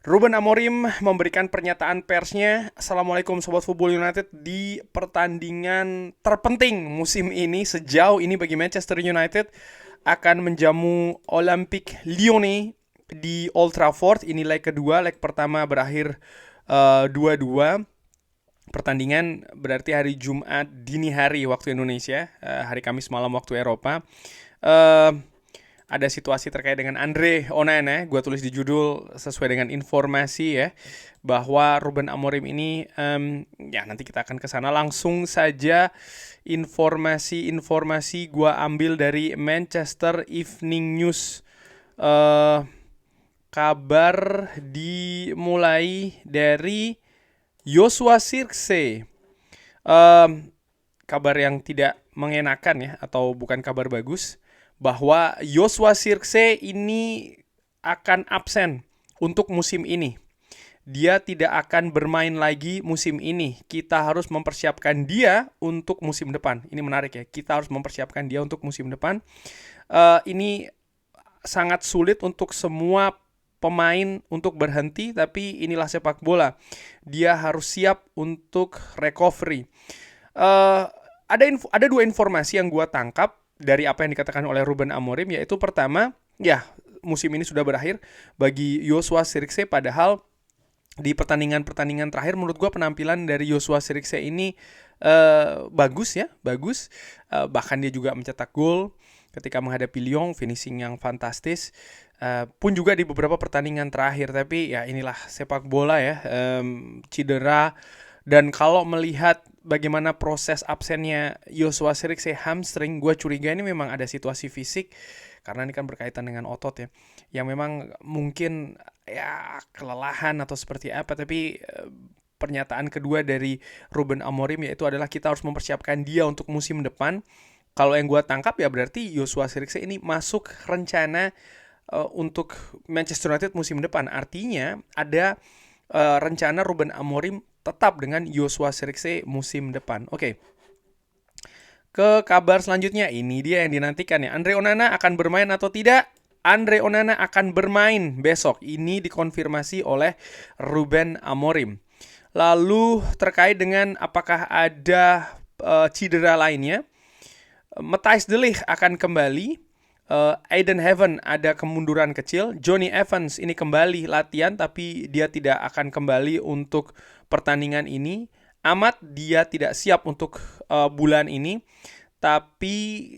Ruben Amorim memberikan pernyataan persnya. Assalamualaikum Sobat Football United di pertandingan terpenting musim ini sejauh ini bagi Manchester United akan menjamu Olympique Lyonnais di Old Trafford. Ini leg kedua, leg pertama berakhir 2-2. Pertandingan berarti hari Jumat dini hari waktu Indonesia, hari Kamis malam waktu Eropa. Eh, ada situasi terkait dengan Andre Onana. Gue tulis di judul sesuai dengan informasi ya, bahwa Ruben Amorim ini ya nanti kita akan ke sana. Langsung saja informasi gue ambil dari Manchester Evening News. Kabar dimulai dari Joshua Zirkzee. Kabar yang tidak mengenakan ya, atau bukan kabar bagus, bahwa Joshua Zirkzee ini akan absen untuk musim ini. Dia tidak akan bermain lagi musim ini. Kita harus mempersiapkan dia untuk musim depan. Ini menarik ya. Kita harus mempersiapkan dia untuk musim depan. Ini sangat sulit untuk semua pemain untuk berhenti, tapi inilah sepak bola. Dia harus siap untuk recovery. Ada dua informasi yang gue tangkap dari apa yang dikatakan oleh Ruben Amorim, yaitu pertama, ya musim ini sudah berakhir bagi Joshua Zirkzee, padahal di pertandingan-pertandingan terakhir menurut gue penampilan dari Joshua Zirkzee ini bagus ya, bagus. Bahkan dia juga mencetak gol ketika menghadapi Lyon, finishing yang fantastis. Pun juga di beberapa pertandingan terakhir, tapi ya inilah sepak bola ya, cedera. Dan kalau melihat bagaimana proses absennya Joshua Zirkzee hamstring, gue curiga ini memang ada situasi fisik, karena ini kan berkaitan dengan otot ya, yang memang mungkin ya kelelahan atau seperti apa. Tapi pernyataan kedua dari Ruben Amorim yaitu adalah kita harus mempersiapkan dia untuk musim depan. Kalau yang gue tangkap ya berarti Joshua Zirkzee ini masuk rencana untuk Manchester United musim depan. Artinya ada rencana Ruben Amorim tetap dengan Joshua Zirkzee musim depan. Oke. Ke kabar selanjutnya, ini dia yang dinantikan ya. Andre Onana akan bermain atau tidak? Andre Onana akan bermain besok. Ini dikonfirmasi oleh Ruben Amorim. Lalu terkait dengan apakah ada cedera lainnya, Matthijs de Ligt akan kembali. Aiden Heaven ada kemunduran kecil. Johnny Evans ini kembali latihan, tapi dia tidak akan kembali untuk pertandingan ini. Amat dia tidak siap untuk bulan ini, tapi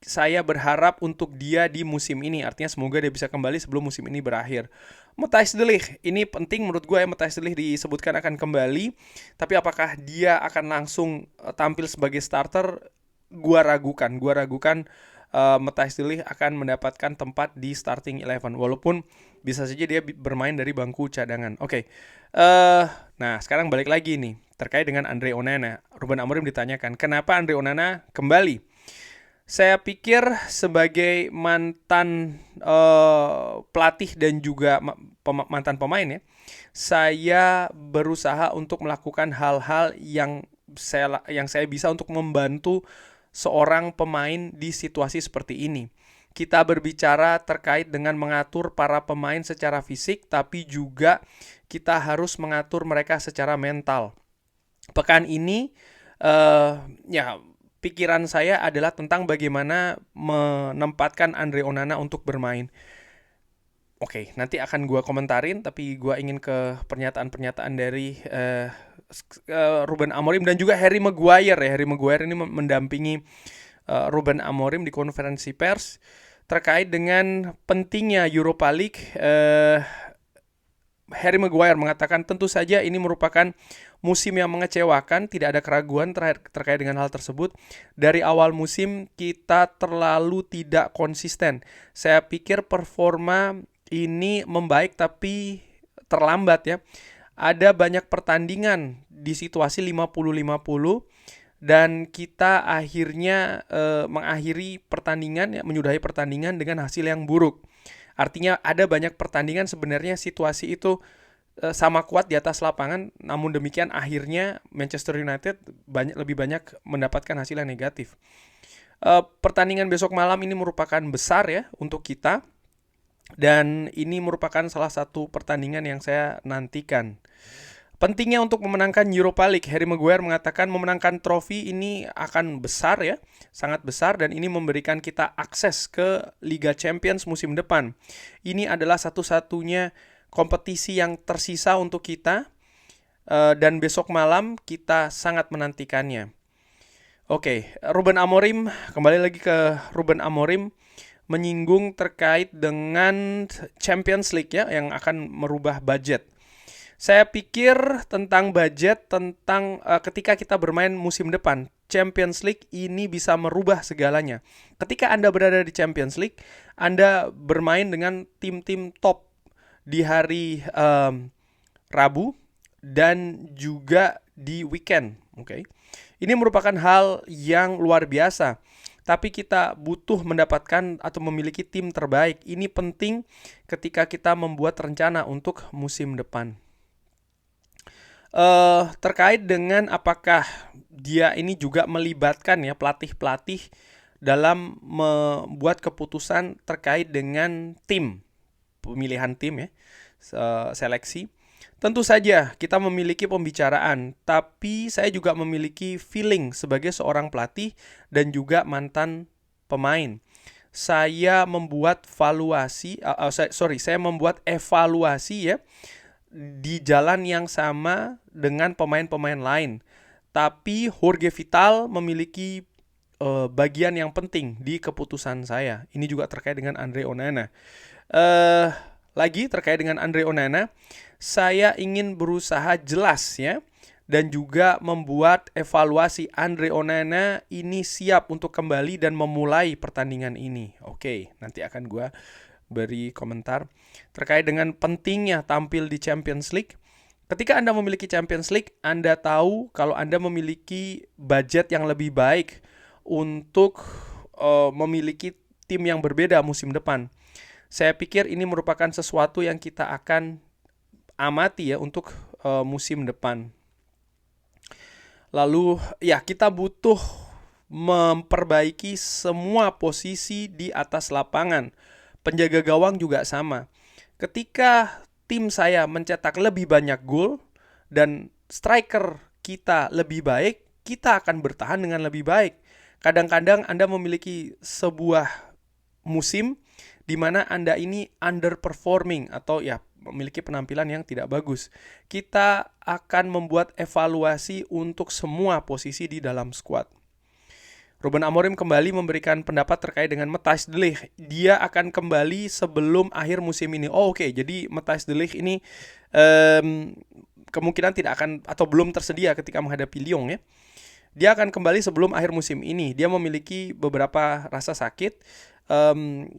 saya berharap untuk dia di musim ini. Artinya semoga dia bisa kembali sebelum musim ini berakhir. Matthijs de Ligt ini penting menurut gue ya. Matthijs de Ligt disebutkan akan kembali, tapi apakah dia akan langsung tampil sebagai starter? Gua ragukan Matthijs de Ligt akan mendapatkan tempat di starting 11, walaupun bisa saja dia bermain dari bangku cadangan. Oke. Nah sekarang balik lagi nih terkait dengan Andre Onana. Ruben Amorim ditanyakan kenapa Andre Onana kembali. Saya pikir sebagai mantan pelatih dan juga mantan pemain ya, saya berusaha untuk melakukan hal-hal yang saya bisa untuk membantu seorang pemain di situasi seperti ini. Kita berbicara terkait dengan mengatur para pemain secara fisik, tapi juga kita harus mengatur mereka secara mental. Pekan ini ya pikiran saya adalah tentang bagaimana menempatkan Andre Onana untuk bermain. Oke, nanti akan gue komentarin, tapi gue ingin ke pernyataan-pernyataan dari Ruben Amorim dan juga Harry Maguire ya. Harry Maguire ini mendampingi Ruben Amorim di konferensi pers terkait dengan pentingnya Europa League. Harry Maguire mengatakan tentu saja ini merupakan musim yang mengecewakan, tidak ada keraguan terkait dengan hal tersebut. Dari awal musim kita terlalu tidak konsisten. Saya pikir performa ini membaik tapi terlambat ya. Ada banyak pertandingan di situasi 50-50 dan kita akhirnya mengakhiri pertandingan ya, menyudahi pertandingan dengan hasil yang buruk. Artinya ada banyak pertandingan sebenarnya situasi itu sama kuat di atas lapangan, namun demikian akhirnya Manchester United lebih banyak mendapatkan hasil yang negatif. Pertandingan besok malam ini merupakan besar ya untuk kita. Dan ini merupakan salah satu pertandingan yang saya nantikan. Pentingnya untuk memenangkan Europa League, Harry Maguire mengatakan memenangkan trofi ini akan besar ya, sangat besar, dan ini memberikan kita akses ke Liga Champions musim depan. Ini adalah satu-satunya kompetisi yang tersisa untuk kita, dan besok malam kita sangat menantikannya. Oke, Ruben Amorim, kembali lagi ke Ruben Amorim, menyinggung terkait dengan Champions League ya, yang akan merubah budget. Saya pikir tentang budget, tentang ketika kita bermain musim depan, Champions League ini bisa merubah segalanya. Ketika Anda berada di Champions League, Anda bermain dengan tim-tim top di hari Rabu dan juga di weekend. Oke. Ini merupakan hal yang luar biasa. Tapi kita butuh mendapatkan atau memiliki tim terbaik. Ini penting ketika kita membuat rencana untuk musim depan. Terkait dengan apakah dia ini juga melibatkan ya pelatih-pelatih dalam membuat keputusan terkait dengan tim, pemilihan tim ya, seleksi. Tentu saja kita memiliki pembicaraan, tapi saya juga memiliki feeling sebagai seorang pelatih dan juga mantan pemain. Saya membuat saya membuat evaluasi ya di jalan yang sama dengan pemain-pemain lain. Tapi Jorge Vital memiliki bagian yang penting di keputusan saya. Ini juga terkait dengan Andre Onana. Lagi terkait dengan Andre Onana, saya ingin berusaha jelas ya, dan juga membuat evaluasi Andre Onana ini siap untuk kembali dan memulai pertandingan ini. Oke, nanti akan gue beri komentar terkait dengan pentingnya tampil di Champions League. Ketika Anda memiliki Champions League, Anda tahu kalau Anda memiliki budget yang lebih baik untuk memiliki tim yang berbeda musim depan. Saya pikir ini merupakan sesuatu yang kita akan amati ya untuk musim depan. Lalu ya kita butuh memperbaiki semua posisi di atas lapangan. Penjaga gawang juga sama. Ketika tim saya mencetak lebih banyak gol dan striker kita lebih baik, kita akan bertahan dengan lebih baik. Kadang-kadang Anda memiliki sebuah musim di mana Anda ini underperforming atau ya memiliki penampilan yang tidak bagus. Kita akan membuat evaluasi untuk semua posisi di dalam skuad. Ruben Amorim kembali memberikan pendapat terkait dengan Matthijs de Ligt. Dia akan kembali sebelum akhir musim ini. Oke. Jadi Matthijs de Ligt ini kemungkinan tidak akan atau belum tersedia ketika menghadapi Lyon ya. Dia akan kembali sebelum akhir musim ini. Dia memiliki beberapa rasa sakit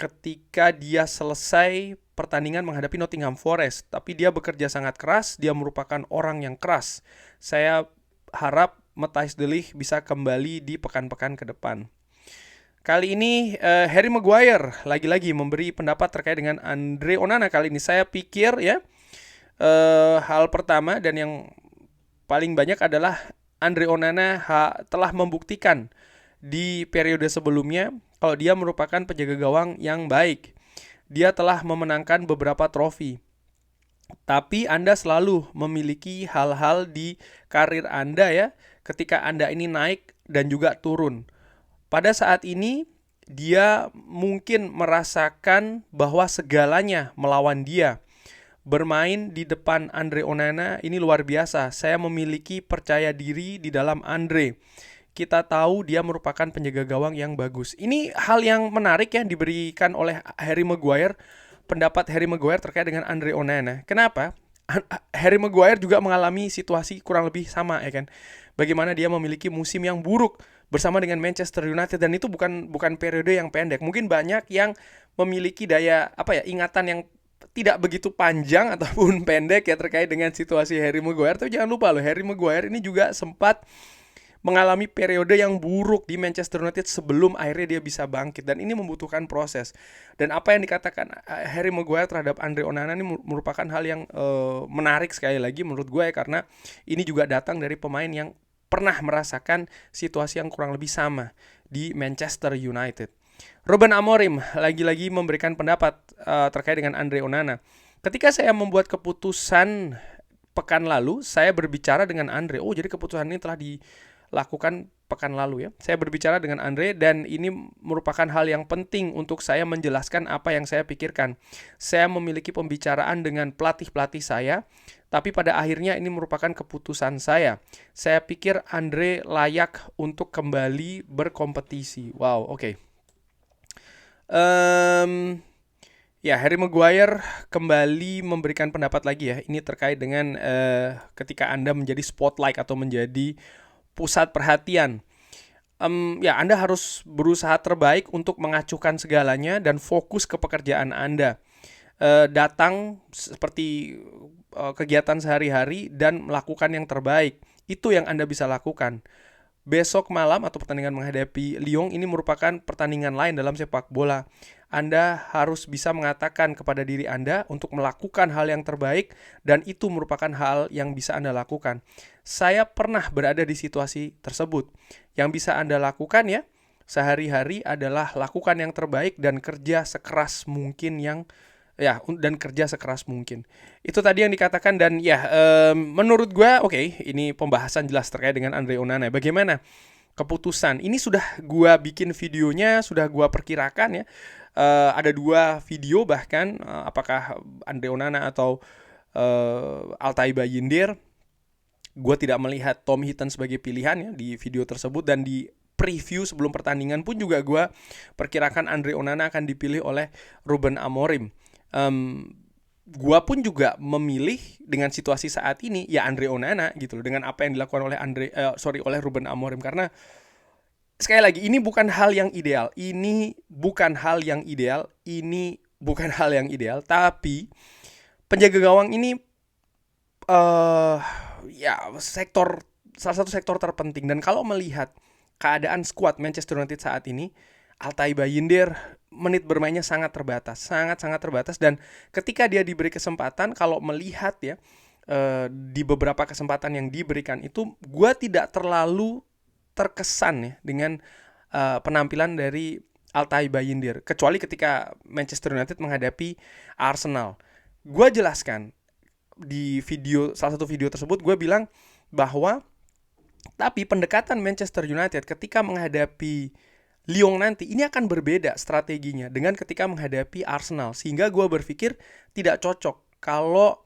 ketika dia selesai pertandingan menghadapi Nottingham Forest. Tapi dia bekerja sangat keras. Dia merupakan orang yang keras. Saya harap Matthijs de Ligt bisa kembali di pekan-pekan ke depan. Kali ini Harry Maguire lagi-lagi memberi pendapat terkait dengan Andre Onana. Kali ini saya pikir ya hal pertama dan yang paling banyak adalah Andre Onana telah membuktikan di periode sebelumnya kalau dia merupakan penjaga gawang yang baik. Dia telah memenangkan beberapa trofi. Tapi Anda selalu memiliki hal-hal di karir Anda ya, ketika Anda ini naik dan juga turun. Pada saat ini, dia mungkin merasakan bahwa segalanya melawan dia. Bermain di depan Andre Onana ini luar biasa. Saya memiliki percaya diri di dalam Andre. Kita tahu dia merupakan penjaga gawang yang bagus. Ini hal yang menarik yang diberikan oleh Harry Maguire. Pendapat Harry Maguire terkait dengan Andre Onana. Kenapa? Harry Maguire juga mengalami situasi kurang lebih sama ya kan. Bagaimana dia memiliki musim yang buruk bersama dengan Manchester United, dan itu bukan periode yang pendek. Mungkin banyak yang memiliki daya ingatan yang tidak begitu panjang ataupun pendek ya terkait dengan situasi Harry Maguire. Tapi jangan lupa loh, Harry Maguire ini juga sempat mengalami periode yang buruk di Manchester United sebelum akhirnya dia bisa bangkit, dan ini membutuhkan proses. Dan apa yang dikatakan Harry Maguire terhadap Andre Onana ini merupakan hal yang menarik sekali lagi menurut gue ya, karena ini juga datang dari pemain yang pernah merasakan situasi yang kurang lebih sama di Manchester United. Ruben Amorim lagi-lagi memberikan pendapat terkait dengan Andre Onana. Ketika saya membuat keputusan pekan lalu, saya berbicara dengan Andre. Oh, jadi keputusan ini telah dilakukan pekan lalu ya. Saya berbicara dengan Andre dan ini merupakan hal yang penting untuk saya menjelaskan apa yang saya pikirkan. Saya memiliki pembicaraan dengan pelatih-pelatih saya, tapi pada akhirnya ini merupakan keputusan saya. Saya pikir Andre layak untuk kembali berkompetisi. Wow, oke. Ya, Harry Maguire kembali memberikan pendapat lagi ya. Ini terkait dengan ketika Anda menjadi spotlight atau menjadi pusat perhatian. Ya, Anda harus berusaha terbaik untuk mengacuhkan segalanya dan fokus ke pekerjaan Anda. Datang seperti kegiatan sehari-hari dan melakukan yang terbaik. Itu yang Anda bisa lakukan. Besok malam atau pertandingan menghadapi Lyon ini merupakan pertandingan lain dalam sepak bola. Anda harus bisa mengatakan kepada diri Anda untuk melakukan hal yang terbaik dan itu merupakan hal yang bisa Anda lakukan. Saya pernah berada di situasi tersebut. Yang bisa Anda lakukan ya sehari-hari adalah lakukan yang terbaik dan kerja sekeras mungkin dan kerja sekeras mungkin. Itu tadi yang dikatakan dan ya menurut gue oke, ini pembahasan jelas terkait dengan Andre Onana. Bagaimana keputusan? Ini sudah gue bikin videonya, sudah gue perkirakan ya. Ada 2 video bahkan apakah Andre Onana atau Altay Bayindir. Gue tidak melihat Tom Heaton sebagai pilihan ya di video tersebut dan di preview sebelum pertandingan pun juga gue perkirakan Andre Onana akan dipilih oleh Ruben Amorim. Gua pun juga memilih dengan situasi saat ini ya Andre Onana gitu loh, dengan apa yang dilakukan oleh oleh Ruben Amorim, karena sekali lagi ini bukan hal yang ideal. Ini bukan hal yang ideal, tapi penjaga gawang ini salah satu sektor terpenting dan kalau melihat keadaan skuad Manchester United saat ini, Altay Bayindir menit bermainnya sangat terbatas dan ketika dia diberi kesempatan, kalau melihat ya di beberapa kesempatan yang diberikan itu, gue tidak terlalu terkesan ya dengan penampilan dari Altay Bayindir, kecuali ketika Manchester United menghadapi Arsenal. Gue jelaskan di salah satu video tersebut, gue bilang bahwa tapi pendekatan Manchester United ketika menghadapi Lyon nanti ini akan berbeda strateginya dengan ketika menghadapi Arsenal, sehingga gue berpikir tidak cocok kalau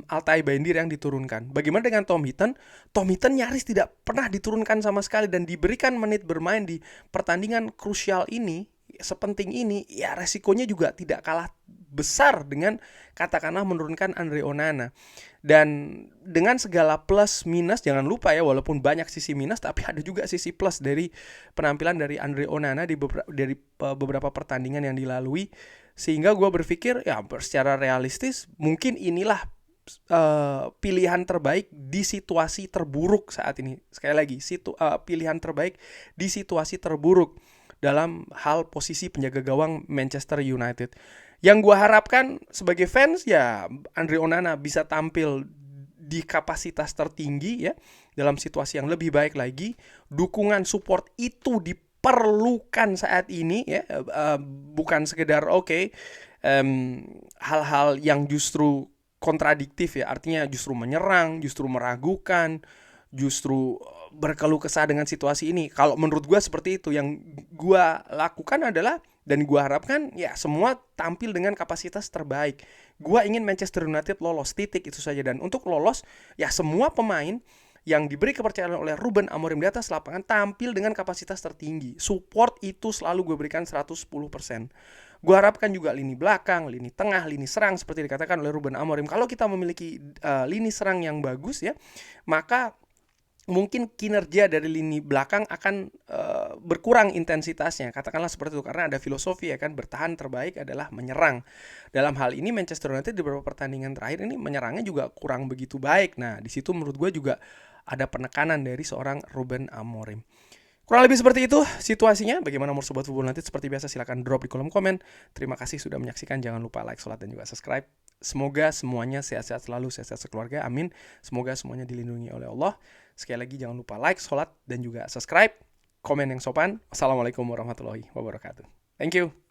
Altay Bayindir yang diturunkan. Bagaimana dengan Tom Heaton? Tom Heaton nyaris tidak pernah diturunkan sama sekali dan diberikan menit bermain di pertandingan krusial ini, sepenting ini, ya resikonya juga tidak kalah besar dengan katakanlah menurunkan Andre Onana. Dan dengan segala plus minus, jangan lupa ya, walaupun banyak sisi minus tapi ada juga sisi plus dari penampilan dari Andre Onana dari beberapa pertandingan yang dilalui, sehingga gue berpikir ya secara realistis mungkin inilah pilihan terbaik di situasi terburuk saat ini. Sekali lagi, pilihan terbaik di situasi terburuk dalam hal posisi penjaga gawang Manchester United. Yang gue harapkan sebagai fans ya Andre Onana bisa tampil di kapasitas tertinggi ya, dalam situasi yang lebih baik lagi. Dukungan support itu diperlukan saat ini ya, bukan sekedar hal-hal yang justru kontradiktif ya, artinya justru menyerang, justru meragukan, justru berkeluh kesah dengan situasi ini. Kalau menurut gue seperti itu. Yang gue lakukan adalah, dan gue harapkan ya semua tampil dengan kapasitas terbaik. Gue ingin Manchester United lolos, titik, itu saja. Dan untuk lolos ya semua pemain yang diberi kepercayaan oleh Ruben Amorim di atas lapangan tampil dengan kapasitas tertinggi. Support itu selalu gue berikan 110%. Gue harapkan juga lini belakang, lini tengah, lini serang seperti dikatakan oleh Ruben Amorim. Kalau kita memiliki lini serang yang bagus ya, maka mungkin kinerja dari lini belakang akan berkurang intensitasnya, katakanlah seperti itu, karena ada filosofi ya kan, bertahan terbaik adalah menyerang. Dalam hal ini Manchester United di beberapa pertandingan terakhir ini menyerangnya juga kurang begitu baik. Nah, di situ menurut gue juga ada penekanan dari seorang Ruben Amorim. Kurang lebih seperti itu situasinya. Bagaimana menurut Sobat Football United? Seperti biasa silahkan drop di kolom komen. Terima kasih sudah menyaksikan. Jangan lupa like, sholat, dan juga subscribe. Semoga semuanya sehat-sehat selalu, sehat-sehat sekeluarga. Amin. Semoga semuanya dilindungi oleh Allah. Sekali lagi jangan lupa like, sholat, dan juga subscribe. komen yang sopan. Assalamualaikum warahmatullahi wabarakatuh. Thank you.